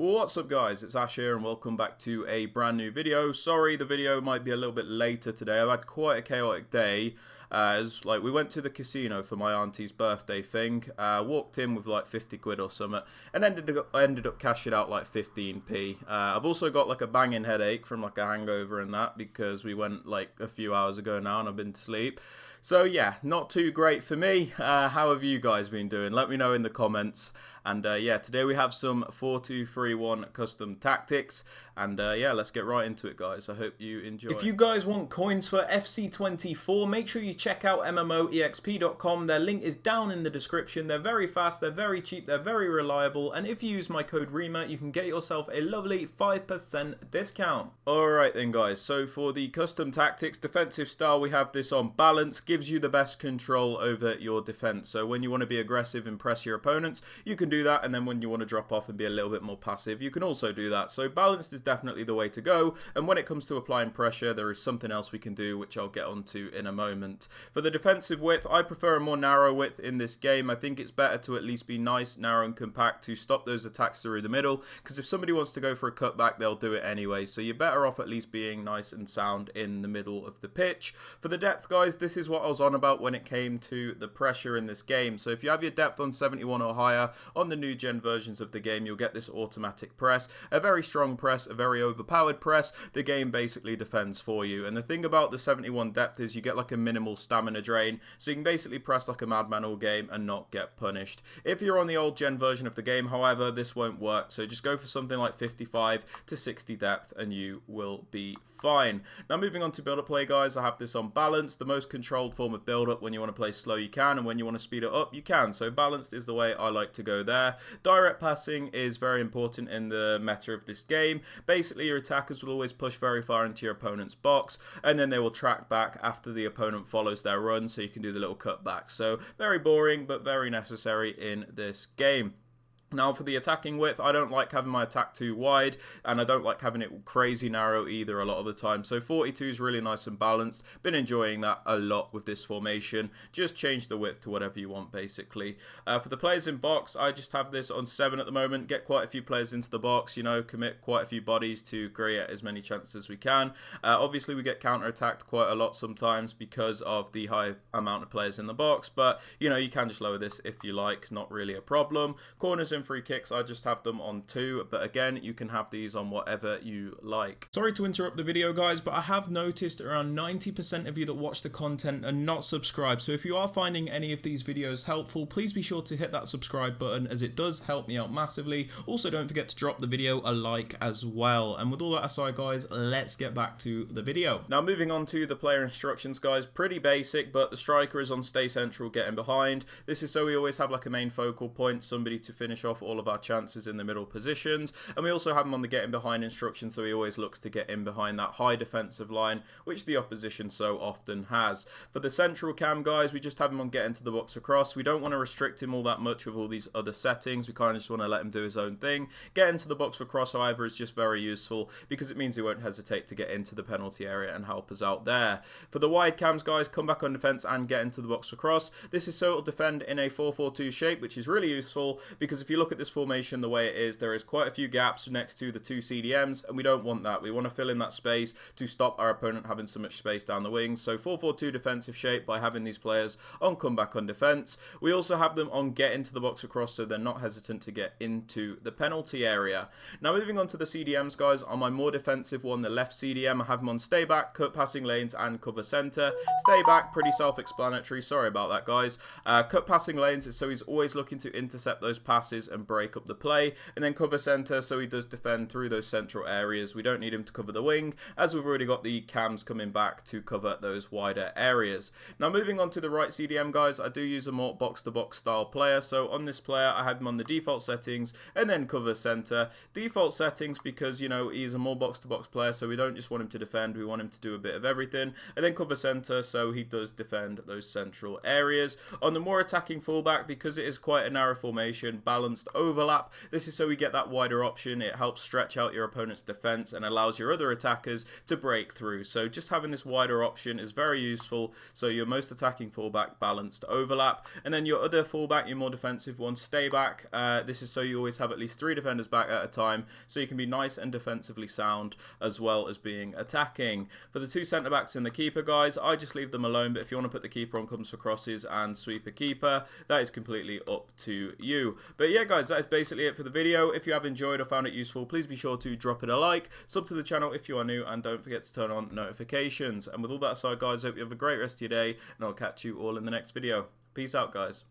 What's up guys, it's Ash here and welcome back to a brand new video. Sorry the video might be a little bit later today. I've had quite a chaotic day. We went to the casino for my auntie's birthday thing, walked in with like 50 quid or something and ended up cashing out like 15p. I've also got like a banging headache from like a hangover and that because we went like a few hours ago now and I've been to sleep. So yeah, not too great for me. How have you guys been doing? Let me know in the comments. And yeah, today we have some 4-2-3-1 custom tactics. And yeah, let's get right into it, guys. I hope you enjoy. If you guys want coins for FC24, make sure you check out MMOEXP.com. Their link is down in the description. They're very fast, they're very cheap, they're very reliable. And if you use my code Rema, you can get yourself a lovely 5% discount. Alright then, guys. So for the custom tactics, defensive style, we have this on balance. Gives you the best control over your defense. So when you want to be aggressive and press your opponents, you can do that, and then when you want to drop off and be a little bit more passive, you can also do that. So balanced is definitely the way to go, and when it comes to applying pressure, there is something else we can do, which I'll get onto in a moment. For the defensive width, I prefer a more narrow width in this game. I think it's better to at least be nice, narrow and compact to stop those attacks through the middle, because if somebody wants to go for a cutback, they'll do it anyway. So you're better off at least being nice and sound in the middle of the pitch. For the depth, guys, this is what I was on about when it came to the pressure in this game. So if you have your depth on 71 or higher on the new gen versions of the game, you'll get this automatic press, a very strong press, a very overpowered press. The game basically defends for you. And the thing about the 71 depth is you get like a minimal stamina drain, so you can basically press like a madman all game and not get punished. If you're on the old gen version of the game, however, this won't work, so just go for something like 55 to 60 depth and you will be fine. Now moving on to build-up play, guys, I have this on balance, the most controlled form of build-up. When you want to play slow you can, and when you want to speed it up you can, so balanced is the way I like to go there. Direct passing is very important in the meta of this game. Basically your attackers will always push very far into your opponent's box, and then they will track back after the opponent follows their run, so you can do the little cutback. So very boring but very necessary in this game. Now for the attacking width, I don't like having my attack too wide, and I don't like having it crazy narrow either a lot of the time. So 42 is really nice and balanced. Been enjoying that a lot with this formation. Just change the width to whatever you want basically. For the players in box, I just have this on 7 at the moment. Get quite a few players into the box, you know, commit quite a few bodies to create as many chances as we can. Obviously we get counter-attacked quite a lot sometimes because of the high amount of players in the box, but you know, you can just lower this if you like, not really a problem. Corners and free kicks, I just have them on 2, but again, you can have these on whatever you like. Sorry to interrupt the video, guys, but I have noticed around 90% of you that watch the content are not subscribed, so if you are finding any of these videos helpful, please be sure to hit that subscribe button, as it does help me out massively. Also, don't forget to drop the video a like as well. And with all that aside, guys, let's get back to the video. Now moving on to the player instructions, guys, pretty basic, but the striker is on stay central, getting behind. This is so we always have like a main focal point, somebody to finish off all of our chances in the middle positions, and we also have him on the getting behind instruction, so he always looks to get in behind that high defensive line, which the opposition so often has. For the central cam, guys, we just have him on getting to the box across. We don't want to restrict him all that much with all these other settings. We kind of just want to let him do his own thing. Get into the box across, however, is just very useful because it means he won't hesitate to get into the penalty area and help us out there. For the wide cams, guys, come back on defense and get into the box across. This is so it'll defend in a 4-4-2 shape, which is really useful because if you look at this formation the way it is, there is quite a few gaps next to the 2 CDMs, and we don't want that. We want to fill in that space to stop our opponent having so much space down the wings. So 4-4-2 defensive shape by having these players on comeback on defense. We also have them on get into the box across, so they're not hesitant to get into the penalty area. Now moving on to the CDMs, guys, on my more defensive one, the left CDM, I have them on stay back, cut passing lanes and cover center. Stay back, pretty self-explanatory, sorry about that, guys. Cut passing lanes is so he's always looking to intercept those passes and break up the play, and then cover center so he does defend through those central areas. We don't need him to cover the wing, as we've already got the cams coming back to cover those wider areas. Now moving on to the right CDM, guys, I do use a more box-to-box style player, so on this player I have him on the default settings and then cover center. Default settings because, you know, he's a more box-to-box player, so we don't just want him to defend, we want him to do a bit of everything, and then cover center so he does defend those central areas. On the more attacking fullback, because it is quite a narrow formation, balance balanced overlap. This is so we get that wider option. It helps stretch out your opponent's defense and allows your other attackers to break through. So just having this wider option is very useful. So your most attacking fullback, balanced overlap, and then your other fullback, your more defensive one, stay back. This is so you always have at least 3 defenders back at a time, so you can be nice and defensively sound as well as being attacking. For the 2 centre backs and the keeper, guys, I just leave them alone, but if you want to put the keeper on comes for crosses and sweeper keeper, that is completely up to you. But yeah, guys, that is basically it for the video. If you have enjoyed or found it useful, please be sure to drop it a like, sub to the channel if you are new, and don't forget to turn on notifications. And with all that aside, guys, I hope you have a great rest of your day, and I'll catch you all in the next video. Peace out, guys.